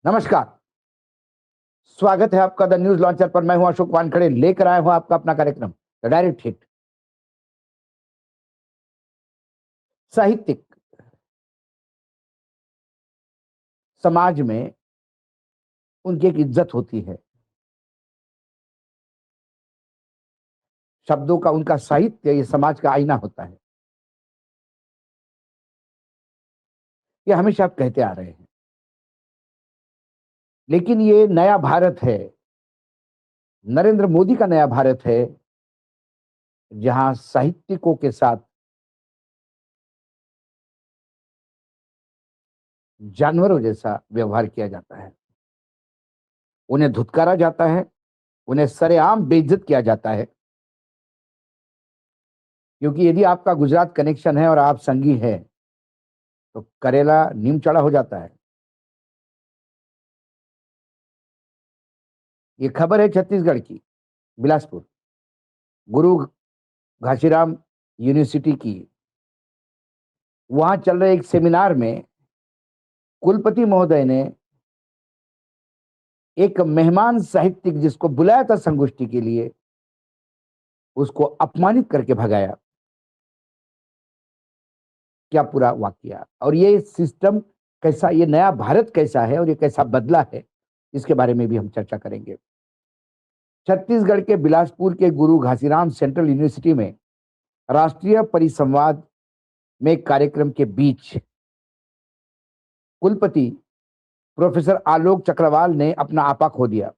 नमस्कार। स्वागत है आपका द न्यूज लॉन्चर पर। मैं हूं अशोक वानखड़े, लेकर आया हूं आपका अपना कार्यक्रम द डायरेक्ट हिट। साहित्यिक समाज में उनकी एक इज्जत होती है। शब्दों का उनका साहित्य ये समाज का आईना होता है। ये हमेशा आप कहते आ रहे हैं। लेकिन ये नया भारत है, नरेंद्र मोदी का नया भारत है, जहां साहित्यिकों के साथ जानवरों जैसा व्यवहार किया जाता है। उन्हें धुतकारा जाता है, उन्हें सरेआम बेइज्जत किया जाता है। क्योंकि यदि आपका गुजरात कनेक्शन है और आप संगी हैं तो करेला नीम चढ़ा हो जाता है। ये खबर है छत्तीसगढ़ की, बिलासपुर गुरु घासीराम यूनिवर्सिटी की। वहां चल रहे एक सेमिनार में कुलपति महोदय ने एक मेहमान साहित्यिक जिसको बुलाया था संगोष्ठी के लिए, उसको अपमानित करके भगाया। क्या पूरा वाकया और ये सिस्टम कैसा, ये नया भारत कैसा है और ये कैसा बदला है, इसके बारे में भी हम चर्चा करेंगे। छत्तीसगढ़ के बिलासपुर के गुरु घासीराम सेंट्रल यूनिवर्सिटी में राष्ट्रीय परिसंवाद में एक कार्यक्रम के बीच कुलपति प्रोफेसर आलोक चक्रवाल ने अपना आपा खो दिया।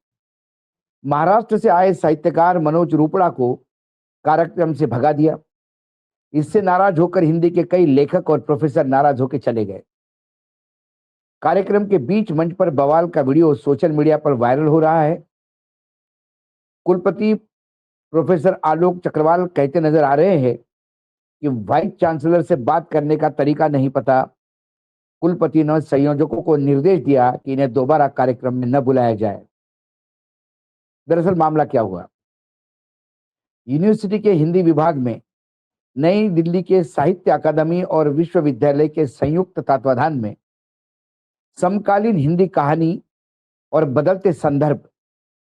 महाराष्ट्र से आए साहित्यकार मनोज रूपड़ा को कार्यक्रम से भगा दिया। इससे नाराज होकर हिंदी के कई लेखक और प्रोफेसर नाराज होकर चले गए। कार्यक्रम के बीच मंच पर बवाल का वीडियो सोशल मीडिया पर वायरल हो रहा है। कुलपति प्रोफेसर आलोक चक्रवाल कहते नजर आ रहे हैं कि वाइस चांसलर से बात करने का तरीका नहीं पता। कुलपति ने संयोजकों को निर्देश दिया कि इन्हें दोबारा कार्यक्रम में न बुलाया जाए। दरअसल मामला क्या हुआ, यूनिवर्सिटी के हिंदी विभाग में नई दिल्ली के साहित्य अकादमी और विश्वविद्यालय के संयुक्त तत्वाधान में समकालीन हिंदी कहानी और बदलते संदर्भ,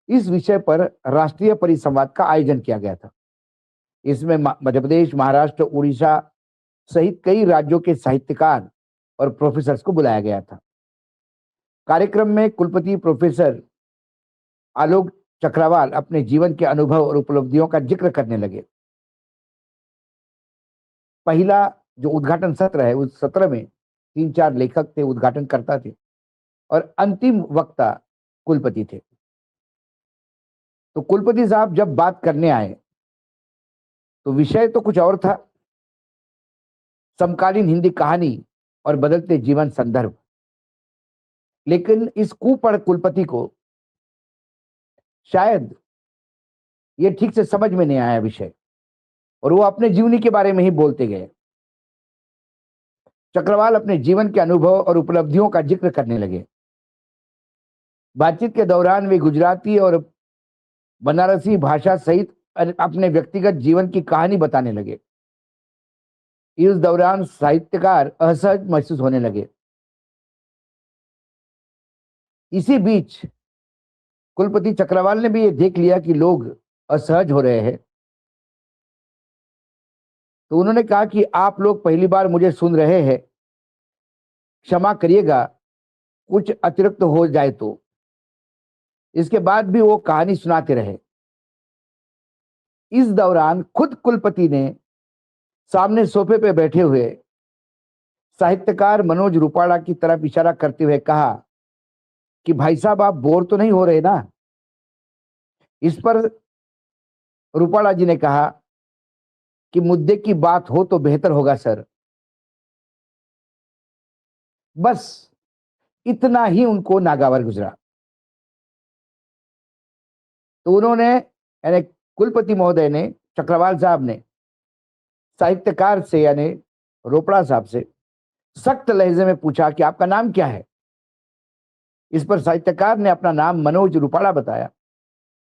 इस विषय पर राष्ट्रीय परिसंवाद का आयोजन किया गया था। इसमें मध्य प्रदेश, महाराष्ट्र, उड़ीसा सहित कई राज्यों के साहित्यकार और प्रोफेसर्स को बुलाया गया था। कार्यक्रम में कुलपति प्रोफेसर आलोक चक्रवाल अपने जीवन के अनुभव और उपलब्धियों का जिक्र करने लगे। पहला जो उद्घाटन सत्र है, उस सत्र में 3-4 लेखक थे, उद्घाटन करता थे, और अंतिम वक्ता कुलपति थे। तो कुलपति साहब जब बात करने आए तो विषय तो कुछ और था, समकालीन हिंदी कहानी और बदलते जीवन संदर्भ। लेकिन इस कुपढ़ कुलपति को शायद ये ठीक से समझ में नहीं आया विषय, और वो अपने जीवनी के बारे में ही बोलते गए। चक्रवाल अपने जीवन के अनुभव और उपलब्धियों का जिक्र करने लगे। बातचीत के दौरान वे गुजराती और बनारसी भाषा सहित अपने व्यक्तिगत जीवन की कहानी बताने लगे। इस दौरान साहित्यकार असहज महसूस होने लगे। इसी बीच कुलपति चक्रवाल ने भी ये देख लिया कि लोग असहज हो रहे हैं, तो उन्होंने कहा कि आप लोग पहली बार मुझे सुन रहे हैं, क्षमा करिएगा कुछ अतिरिक्त हो जाए तो। इसके बाद भी वो कहानी सुनाते रहे। इस दौरान खुद कुलपति ने सामने सोफे पे बैठे हुए साहित्यकार मनोज रूपाड़ा की तरफ इशारा करते हुए कहा कि भाई साहब, आप बोर तो नहीं हो रहे ना। इस पर रूपाड़ा जी ने कहा कि मुद्दे की बात हो तो बेहतर होगा सर। बस इतना ही उनको नागावर गुजरा। तो उन्होंने, यानी कुलपति महोदय ने, चक्रवाल साहब ने साहित्यकार से यानी रोपड़ा साहब से सख्त लहजे में पूछा कि आपका नाम क्या है। इस पर साहित्यकार ने अपना नाम मनोज रूपाड़ा बताया।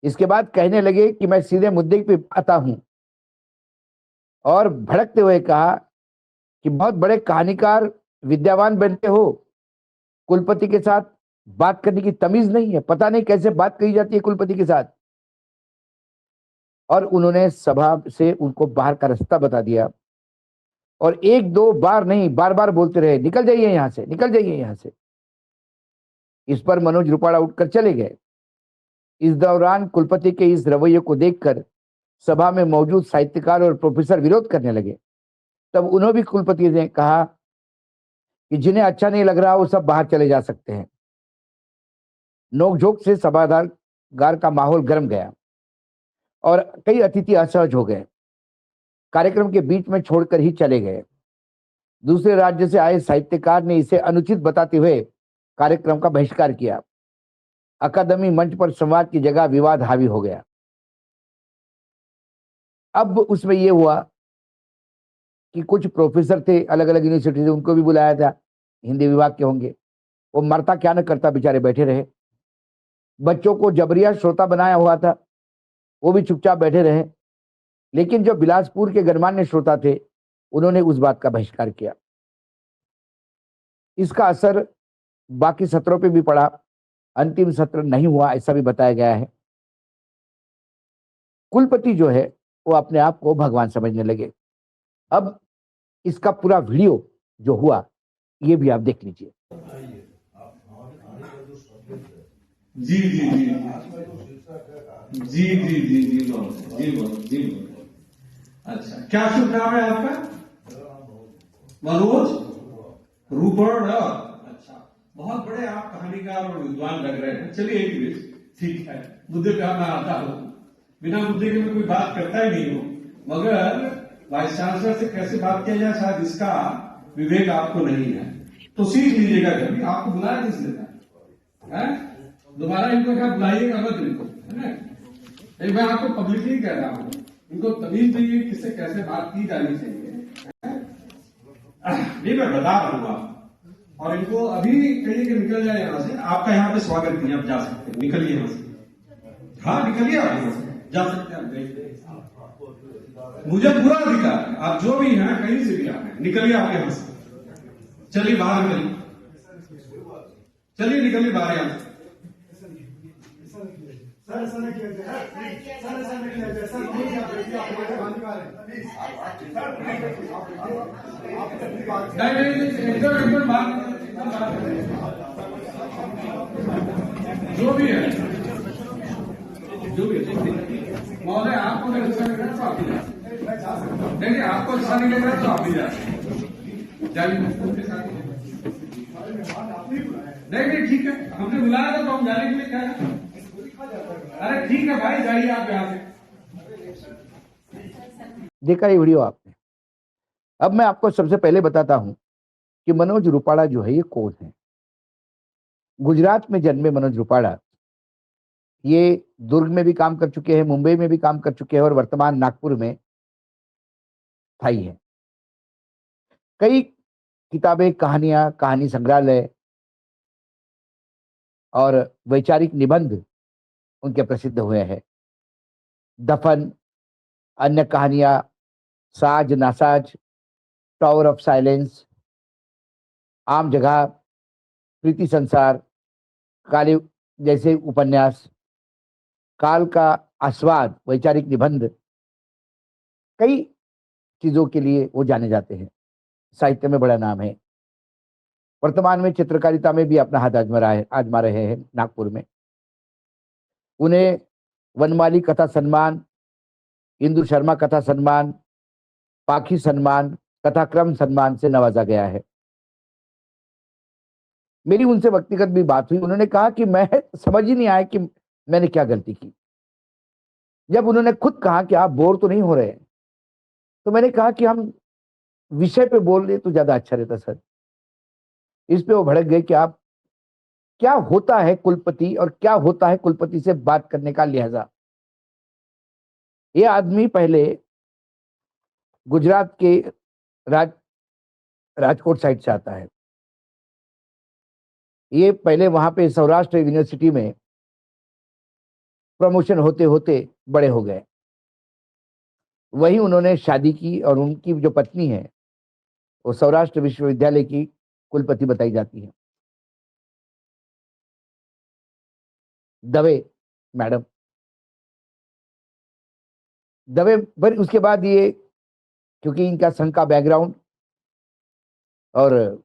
इसके बाद कहने लगे कि मैं सीधे मुद्दे पे आता हूं, और भड़कते हुए कहा कि बहुत बड़े कहानीकार, विद्यावान बनते हो, कुलपति के साथ बात करने की तमीज नहीं है, पता नहीं कैसे बात कही जाती है कुलपति के साथ। और उन्होंने सभा से उनको बाहर का रास्ता बता दिया और एक दो बार नहीं, बार बार बोलते रहे, निकल जाइए यहां से, निकल जाइए यहां से। इस पर मनोज रूपाड़ा उठकर चले गए। इस दौरान कुलपति के इस रवैये को देखकर सभा में मौजूद साहित्यकार और प्रोफेसर विरोध करने लगे। तब उन्होंने भी कुलपति ने कहा कि जिन्हें अच्छा नहीं लग रहा वो सब बाहर चले जा सकते हैं। नोकझोंक से सभागार का माहौल गर्म गया और कई अतिथि असहज हो गए, कार्यक्रम के बीच में छोड़कर ही चले गए। दूसरे राज्य से आए साहित्यकार ने इसे अनुचित बताते हुए कार्यक्रम का बहिष्कार किया। अकादमी मंच पर संवाद की जगह विवाद हावी हो गया। अब उसमें यह हुआ कि कुछ प्रोफेसर थे अलग अलग यूनिवर्सिटी से, उनको भी बुलाया था, हिंदी विभाग के होंगे। वो मरता क्या न करता, बेचारे बैठे रहे। बच्चों को जबरिया श्रोता बनाया हुआ था, वो भी चुपचाप बैठे रहे। लेकिन जो बिलासपुर के गणमान्य श्रोता थे, उन्होंने उस बात का बहिष्कार किया। इसका असर बाकी सत्रों पे भी पड़ा। अंतिम सत्र नहीं हुआ ऐसा भी बताया गया है। कुलपति जो है वो अपने आप को भगवान समझने लगे। अब इसका पूरा वीडियो जो हुआ ये भी आप देख लीजिए। जी जी जी जी जी जी जी बोलो जी बोलो जी बोलो। अच्छा, क्या शुभ नाम है आपका? मनोज रूपड़। अच्छा, बहुत बड़े आप कहानीकार और विद्वान लग रहे हैं। चलिए एक मिनट, ठीक है, मुद्दे पे मैं आता हूँ। बिना मुद्दे के मैं कोई बात करता ही नहीं हूँ, मगर वाइस चांसलर से कैसे बात किया जाए शायद इसका विवेक आपको नहीं है, तो सीख लीजिएगा। कभी आपको बुलाया किस लेना है? दोबारा इनको क्या बुलाइएगा मत इनको, है ना? एक मैं आपको पब्लिकली कह रहा हूँ, इनको तमीज नहीं है किससे कैसे बात की जानी चाहिए। नहीं, मैं बता रहा हूँ आप, और इनको अभी कहिए कि निकल जाए यहाँ से। आपका यहाँ पे स्वागत नहीं, आप जा सकते हैं, निकलिए यहाँ से। हाँ, निकलिए आप यहाँ से, जा सकते हैं। मुझे पूरा अधिकार है, आप जो भी हैं कहीं से भी आए, निकलिए आप यहाँ से। चलिए बाहर निकलिए, चलिए निकलिए बाहर यहाँ से। नहीं, एकदम बात, जो भी है महोदय, आपको अगर अच्छा लग रहा है तो आप भी जा सकते। नहीं, आपको अच्छा नहीं लग रहा है तो आप भी जा सकते। नहीं, ठीक है, हमने बुलाया था तो हम जाने के लिए कह रहे हैं। अरे ठीक है भाई, जाइए आप यहाँ से। देखा ये वीडियो आपने। अब मैं आपको सबसे पहले बताता हूं कि मनोज रूपाड़ा जो है ये कौन है। गुजरात में जन्मे मनोज रूपाड़ा ये दुर्ग में भी काम कर चुके हैं, मुंबई में भी काम कर चुके हैं और वर्तमान नागपुर में स्थायी है। कई किताबें, कहानियां, कहानी संग्रहालय और वैचारिक निबंध उनके प्रसिद्ध हुए हैं। दफन, अन्य कहानियां, साज नासाज, टावर ऑफ साइलेंस, आम जगह, प्रीति संसार, काले जैसे उपन्यास, काल का आस्वाद, वैचारिक निबंध, कई चीजों के लिए वो जाने जाते हैं। साहित्य में बड़ा नाम है। वर्तमान में चित्रकारिता में भी अपना हाथ आजमा रहे हैं नागपुर में। उन्हें वनमाली कथा सम्मान, इंदु शर्मा कथा सम्मान, पाखी सम्मान, कथाक्रम सम्मान से नवाजा गया है। मेरी उनसे व्यक्तिगत भी बात हुई। उन्होंने कहा कि मैं समझ ही नहीं आया कि मैंने क्या गलती की। जब उन्होंने खुद कहा कि आप बोर तो नहीं हो रहे, तो मैंने कहा कि हम विषय पे बोल रहे तो ज्यादा अच्छा रहता सर। इस पे वो भड़क गए कि आप, क्या होता है कुलपति और क्या होता है कुलपति से बात करने का लिहाजा। ये आदमी पहले गुजरात के राजकोट साइड से आता है। ये पहले वहां पे सौराष्ट्र यूनिवर्सिटी में प्रमोशन होते होते बड़े हो गए। वहीं उन्होंने शादी की और उनकी जो पत्नी है वो सौराष्ट्र विश्वविद्यालय की कुलपति बताई जाती है। दवे मैडम, दवे पर उसके बाद ये, क्योंकि इनका संघ का बैकग्राउंड, और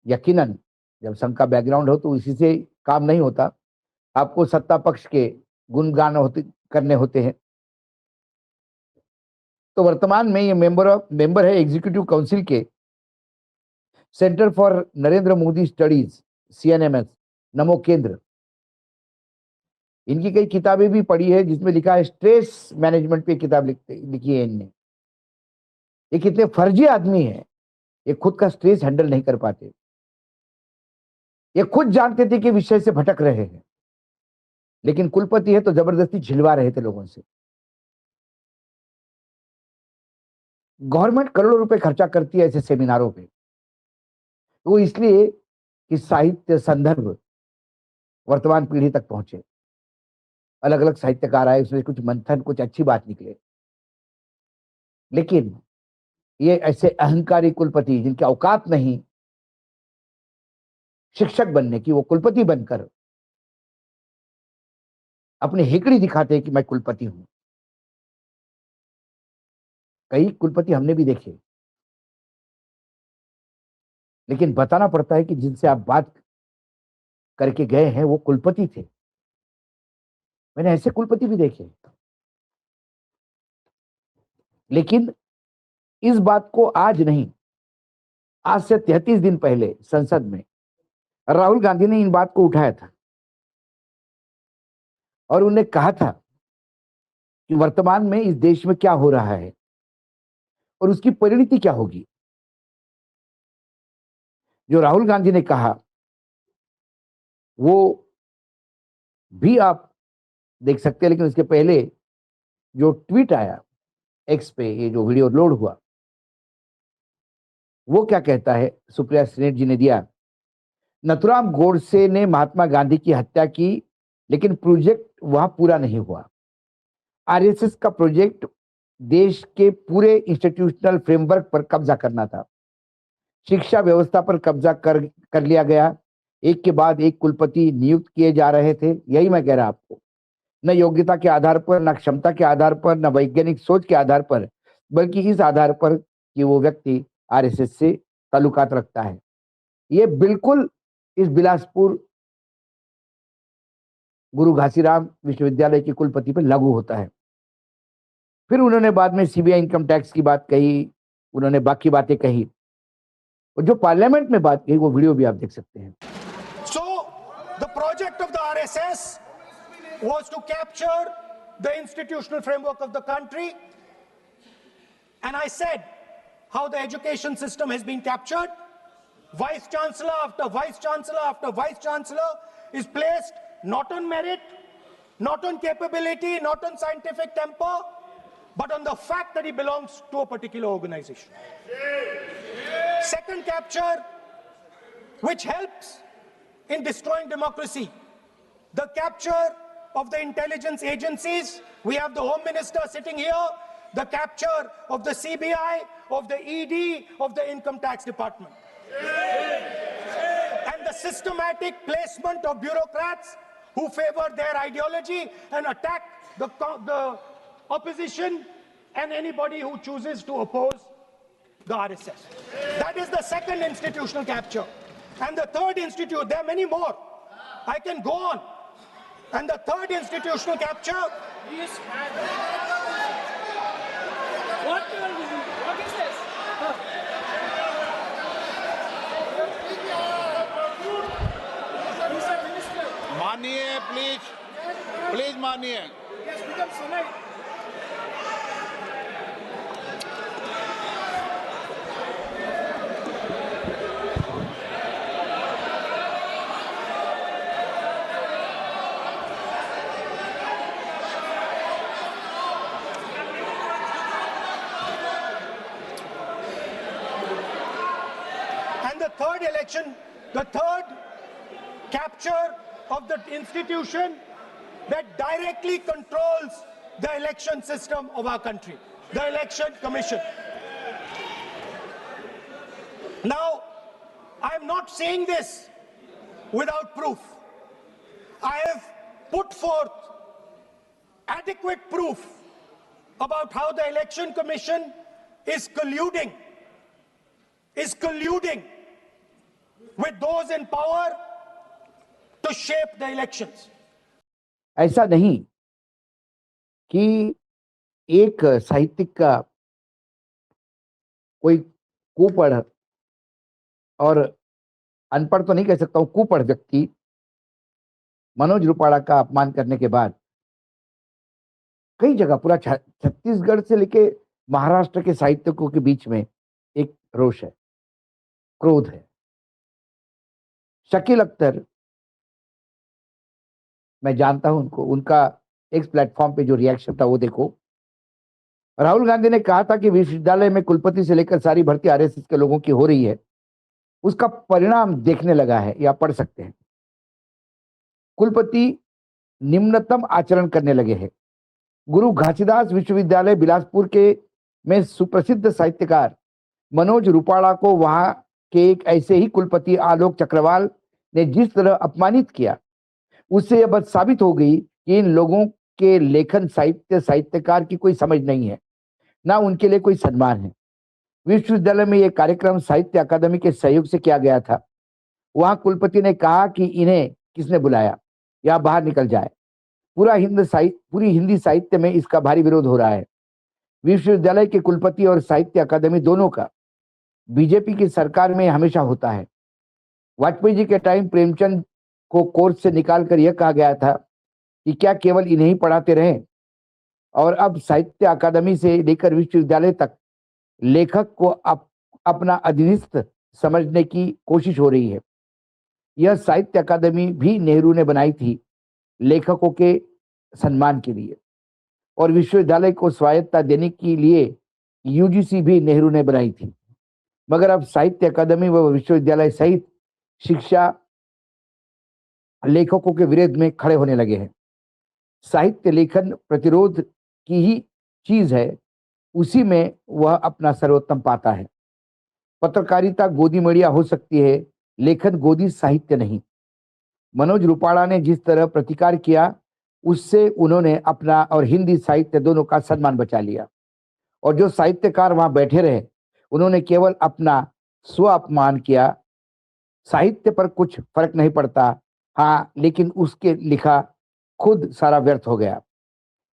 यकीनन जब संघ का बैकग्राउंड हो तो इसी से काम नहीं होता, आपको सत्ता पक्ष के गुणगान करने होते हैं। तो वर्तमान में ये मेंबर है एग्जीक्यूटिव काउंसिल के centre for Narendra Modi studies, CNMS, नमो केंद्र। इनकी कई किताबें भी पढ़ी है जिसमें लिखा है, स्ट्रेस मैनेजमेंट पे किताब लिखी है इनने। ये कितने फर्जी आदमी है, ये खुद का स्ट्रेस हैंडल नहीं कर पाते। ये खुद जानते थे कि विषय से भटक रहे हैं, लेकिन कुलपति है तो जबरदस्ती झिलवा रहे थे लोगों से। गवर्नमेंट करोड़ों रुपए खर्चा करती है ऐसे सेमिनारों पे, वो इसलिए कि साहित्य संदर्भ वर्तमान पीढ़ी तक पहुंचे। अलग अलग साहित्यकार आए, उसमें कुछ मंथन, कुछ अच्छी बात निकले। लेकिन ये ऐसे अहंकारी कुलपति जिनकी औकात नहीं शिक्षक बनने की, वो कुलपति बनकर अपनी हेकड़ी दिखाते हैं कि मैं कुलपति हूं। कई कुलपति हमने भी देखे, लेकिन बताना पड़ता है कि जिनसे आप बात करके गए हैं वो कुलपति थे। मैंने ऐसे कुलपति भी देखे। लेकिन इस बात को आज नहीं, आज से 33 दिन पहले संसद में राहुल गांधी ने इन बात को उठाया था और उन्हें कहा था कि वर्तमान में इस देश में क्या हो रहा है और उसकी परिणति क्या होगी। जो राहुल गांधी ने कहा वो भी आप देख सकते हैं, लेकिन उसके पहले जो ट्वीट आया एक्स पे, ये जो वीडियो लोड हुआ, वो क्या कहता है, सुप्रिया सेनेट जी ने दिया। नथुराम गोडसे ने महात्मा गांधी की हत्या की, लेकिन प्रोजेक्ट वहां पूरा नहीं हुआ। RSS का प्रोजेक्ट देश के पूरे इंस्टीट्यूशनल फ्रेमवर्क पर कब्जा करना था। शिक्षा व्यवस्था पर कब्जा कर लिया गया। एक के बाद एक कुलपति नियुक्त किए जा रहे थे। यही मैं कह रहा आपको, न योग्यता के आधार पर, न क्षमता के आधार पर, न वैज्ञानिक सोच के आधार पर, बल्कि इस आधार पर कि वो व्यक्ति RSS से ताल्लुकात रखता है। ये बिल्कुल इस बिलासपुर गुरु घासीराम विश्वविद्यालय के कुलपति पर लागू होता है। फिर उन्होंने बाद में CBI इनकम टैक्स की बात कही, उन्होंने बाकी बातें कही, और जो पार्लियामेंट में बात कही वो वीडियो भी आप देख सकते हैं। So the project of the RSS was to capture the institutional framework of the country, and I said how the education system has been captured. Vice Chancellor after Vice Chancellor after Vice Chancellor is placed not on merit, not on capability, not on scientific temper, but on the fact that he belongs to a particular organization. Second capture, which helps in destroying democracy, the capture of the intelligence agencies. We have the Home Minister sitting here, the capture of the CBI, of the ED, of the Income Tax Department. And the systematic placement of bureaucrats who favor their ideology and attack the opposition and anybody who chooses to oppose the RSS. That is the second institutional capture. And the third institute, there are many more. I can go on. And the third institutional capture. What is this? Mr. Minister. मानिए please मानिए। Yes, become tonight. And the third election, the third capture of the institution that directly controls the election system of our country, the Election Commission. Now, I'm not saying this without proof. I have put forth adequate proof about how the Election Commission is colluding with those in power to shape the elections. ऐसा नहीं कि एक साहित्यिक का कोई कुपढ़ और अनपढ़ तो नहीं कह सकता हूं, कुपढ़ व्यक्ति मनोज रूपाड़ा का अपमान करने के बाद कई जगह पूरा छत्तीसगढ़ से लेके महाराष्ट्र के साहित्यकों के बीच में एक रोष है, क्रोध है। शकील अख्तर, मैं जानता हूं उनको, उनका एक प्लेटफॉर्म पे जो रिएक्शन था वो देखो। राहुल गांधी ने कहा था कि विश्वविद्यालय में कुलपति से लेकर सारी भर्ती आरएसएस के लोगों की हो रही है, उसका परिणाम देखने लगा है, या पढ़ सकते हैं। कुलपति निम्नतम आचरण करने लगे हैं। गुरु घासीदास विश्वविद्यालय बिलासपुर के में सुप्रसिद्ध साहित्यकार मनोज रूपाड़ा को वहां के एक ऐसे ही कुलपति आलोक चक्रवाल ने जिस तरह अपमानित किया, उससे यह बात साबित हो गई कि इन लोगों के लेखन साहित्यकार की कोई समझ नहीं है, ना उनके लिए कोई सम्मान है। विश्वविद्यालय में यह कार्यक्रम साहित्य अकादमी के सहयोग से किया गया था। वहां कुलपति ने कहा कि इन्हें किसने बुलाया, या बाहर निकल जाए। पूरी हिंदी साहित्य में इसका भारी विरोध हो रहा है। विश्वविद्यालय के कुलपति और साहित्य अकादमी दोनों का बीजेपी की सरकार में हमेशा होता है। वाजपेयी जी के टाइम प्रेमचंद को कोर्स से निकालकर यह कहा गया था कि क्या केवल इन्हें ही पढ़ाते रहें, और अब साहित्य अकादमी से लेकर विश्वविद्यालय तक लेखक को अपना अधीनस्थ समझने की कोशिश हो रही है। यह साहित्य अकादमी भी नेहरू ने बनाई थी लेखकों के सम्मान के लिए, और विश्वविद्यालय को स्वायत्तता देने के लिए यूजीसी भी नेहरू ने बनाई थी। मगर अब साहित्य अकादमी व विश्वविद्यालय सहित शिक्षा लेखकों के विरोध में खड़े होने लगे हैं। साहित्य लेखन प्रतिरोध की ही चीज है, उसी में वह अपना सर्वोत्तम पाता है। पत्रकारिता गोदी मीडिया हो सकती है, लेखन गोदी साहित्य नहीं। मनोज रूपाड़ा ने जिस तरह प्रतिकार किया, उससे उन्होंने अपना और हिंदी साहित्य दोनों का सम्मान बचा लिया। और जो साहित्यकार वहां बैठे रहे, उन्होंने केवल अपना स्व अपमान किया। साहित्य पर कुछ फर्क नहीं पड़ता, हाँ, लेकिन उसके लिखा खुद सारा व्यर्थ हो गया।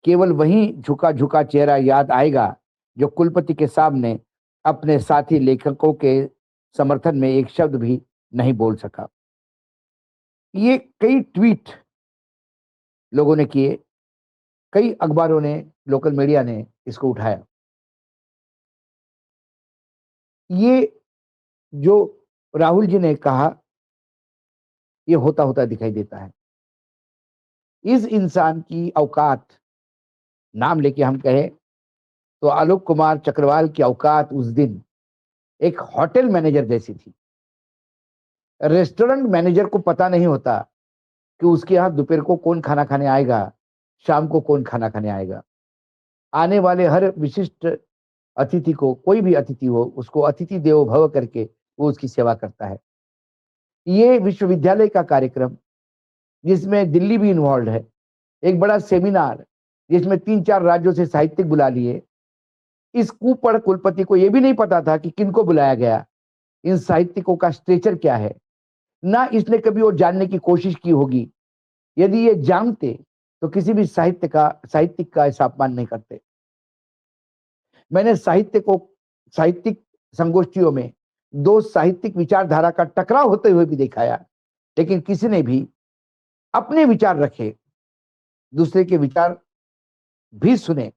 केवल वही झुका झुका चेहरा याद आएगा जो कुलपति के सामने अपने साथी लेखकों के समर्थन में एक शब्द भी नहीं बोल सका। ये कई ट्वीट लोगों ने किए, कई अखबारों ने, लोकल मीडिया ने इसको उठाया। ये जो राहुल जी ने कहा, ये होता होता दिखाई देता है। इस इंसान की औकात, नाम लेके हम कहें तो आलोक कुमार चक्रवाल की औकात उस दिन एक होटल मैनेजर जैसी थी। रेस्टोरेंट मैनेजर को पता नहीं होता कि उसके यहाँ दोपहर को कौन खाना खाने आएगा, शाम को कौन खाना खाने आएगा। आने वाले हर विशिष्ट अतिथि को, कोई भी अतिथि हो, उसको अतिथि देवो भव करके वो उसकी सेवा करता है। ये विश्वविद्यालय का कार्यक्रम, जिसमें दिल्ली भी इन्वॉल्व है, एक बड़ा सेमिनार जिसमें 3-4 राज्यों से साहित्यिक बुला लिए। इस कुपढ़ कुलपति को यह भी नहीं पता था कि किनको बुलाया गया, इन साहित्यिकों का स्ट्रेचर क्या है, ना इसने कभी वो जानने की कोशिश की होगी। यदि ये जानते तो किसी भी साहित्यिक का ऐसा अपमान नहीं करते। मैंने साहित्यिक संगोष्ठियों में 2 साहित्यिक विचारधारा का टकराव होते हुए भी दिखाया, लेकिन किसी ने भी अपने विचार रखे, दूसरे के विचार भी सुने,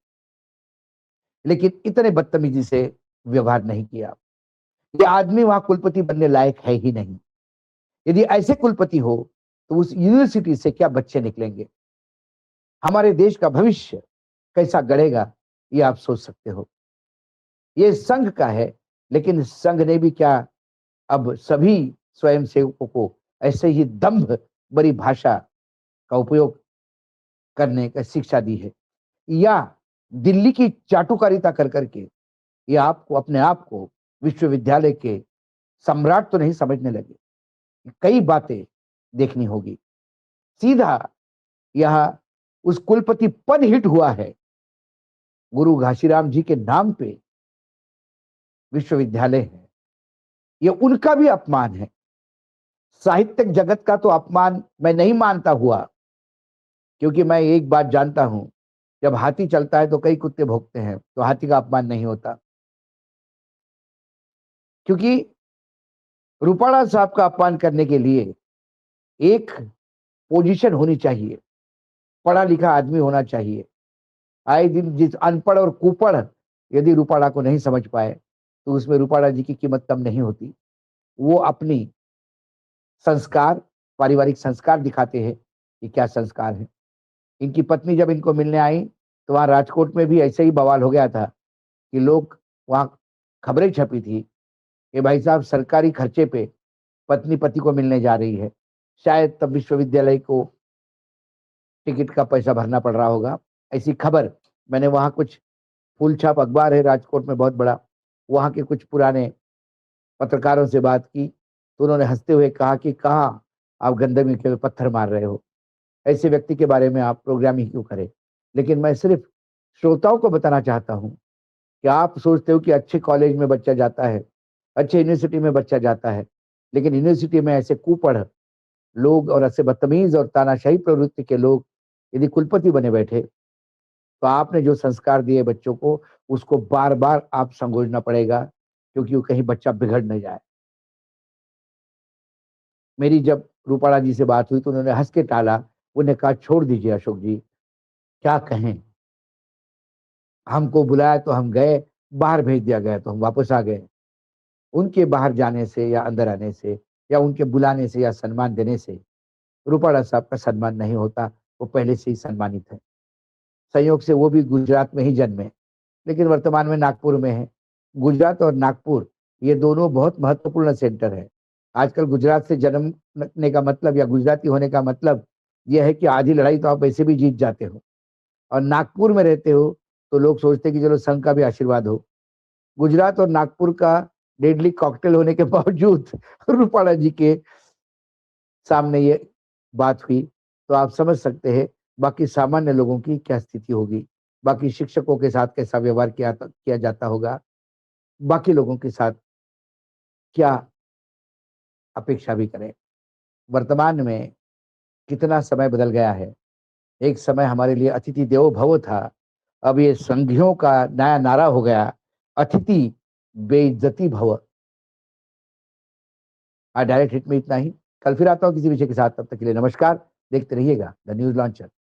लेकिन इतने बदतमीजी से व्यवहार नहीं किया। ये आदमी वहां कुलपति बनने लायक है ही नहीं। यदि ऐसे कुलपति हो तो उस यूनिवर्सिटी से क्या बच्चे निकलेंगे, हमारे देश का भविष्य कैसा गढ़ेगा, ये आप सोच सकते हो। ये संघ का है, लेकिन संघ ने भी क्या अब सभी स्वयंसेवकों को ऐसे ही दंभ भरी भाषा का उपयोग करने का शिक्षा दी है, या दिल्ली की चाटुकारिता कर करके ये आपको, अपने आप को विश्वविद्यालय के सम्राट तो नहीं समझने लगे। कई बातें देखनी होगी। सीधा यह उस कुलपति पद हिट हुआ है, गुरु घासीराम जी के नाम पे विश्वविद्यालय है। ये उनका भी अपमान है। साहित्यिक जगत का तो अपमान मैं नहीं मानता हुआ, क्योंकि मैं एक बात जानता हूं, जब हाथी चलता है तो कई कुत्ते भौंकते हैं, तो हाथी का अपमान नहीं होता। क्योंकि रूपाणा साहब का अपमान करने के लिए एक पोजीशन होनी चाहिए, पढ़ा लिखा आदमी होना चाहिए। आए दिन जिस अनपढ़ और कुपढ़ यदि रूपाणा को नहीं समझ पाए, तो उसमें रूपाणा जी की कीमत कम नहीं होती। वो अपनी संस्कार, पारिवारिक संस्कार दिखाते हैं कि क्या संस्कार है। इनकी पत्नी जब इनको मिलने आई, तो वहां राजकोट में भी ऐसे ही बवाल हो गया था कि लोग वहां खबरें छपी थी कि भाई साहब सरकारी खर्चे पे पत्नी पति को मिलने जा रही है। शायद तब विश्वविद्यालय को टिकट का पैसा भरना पड़ रहा होगा, ऐसी खबर मैंने वहां कुछ फूल छाप अखबार है राजकोट में बहुत बड़ा, वहां के कुछ पुराने पत्रकारों से बात की, तो उन्होंने हंसते हुए कहा कि कहाँ आप गंदगी के पत्थर मार रहे हो, ऐसे व्यक्ति के बारे में आप प्रोग्रामिंग क्यों करें। लेकिन मैं सिर्फ श्रोताओं को बताना चाहता हूं कि आप सोचते हो कि अच्छे कॉलेज में बच्चा जाता है, अच्छे यूनिवर्सिटी में बच्चा जाता है, लेकिन यूनिवर्सिटी में ऐसे कुपढ़ लोग और ऐसे बदतमीज और तानाशाही प्रवृत्ति के लोग यदि कुलपति बने बैठे, तो आपने जो संस्कार दिए बच्चों को, उसको बार बार आप संगोजना पड़ेगा, क्योंकि वो कहीं बच्चा बिगड़ न जाए। मेरी जब रूपाणा जी से बात हुई तो उन्होंने हंस के टाला। उन्होंने कहा छोड़ दीजिए अशोक जी, क्या कहें, हमको बुलाया तो हम गए, बाहर भेज दिया गया तो हम वापस आ गए। उनके बाहर जाने से या अंदर आने से या उनके बुलाने से या सम्मान देने से रूपाणा साहब का सम्मान नहीं होता। वो पहले से ही सम्मानित है। संयोग से वो भी गुजरात में ही जन्मे, लेकिन वर्तमान में नागपुर में है। गुजरात और नागपुर ये दोनों बहुत महत्वपूर्ण सेंटर है। आजकल गुजरात से जन्मने का मतलब या गुजराती होने का मतलब यह है कि आधी लड़ाई तो आप वैसे भी जीत जाते हो, और नागपुर में रहते हो तो लोग सोचते हैं कि चलो संघ का भी आशीर्वाद हो। गुजरात और नागपुर का डेडली कॉकटेल होने के बावजूद रूपाणा जी के सामने ये बात हुई, तो आप समझ सकते हैं बाकी सामान्य लोगों की क्या स्थिति होगी, बाकी शिक्षकों के साथ कैसा व्यवहार किया जाता होगा, बाकी लोगों के साथ क्या अपेक्षा भी करें। वर्तमान में कितना समय बदल गया है। एक समय हमारे लिए अतिथि देवो भव था, अब ये संघियों का नया नारा हो गया, अतिथि बेइज्जती भव। आज डायरेक्ट हिट में इतना ही। कल फिर आता हूं किसी विषय के साथ, तब तक के लिए नमस्कार। देखते रहिएगा द न्यूज लॉन्चर।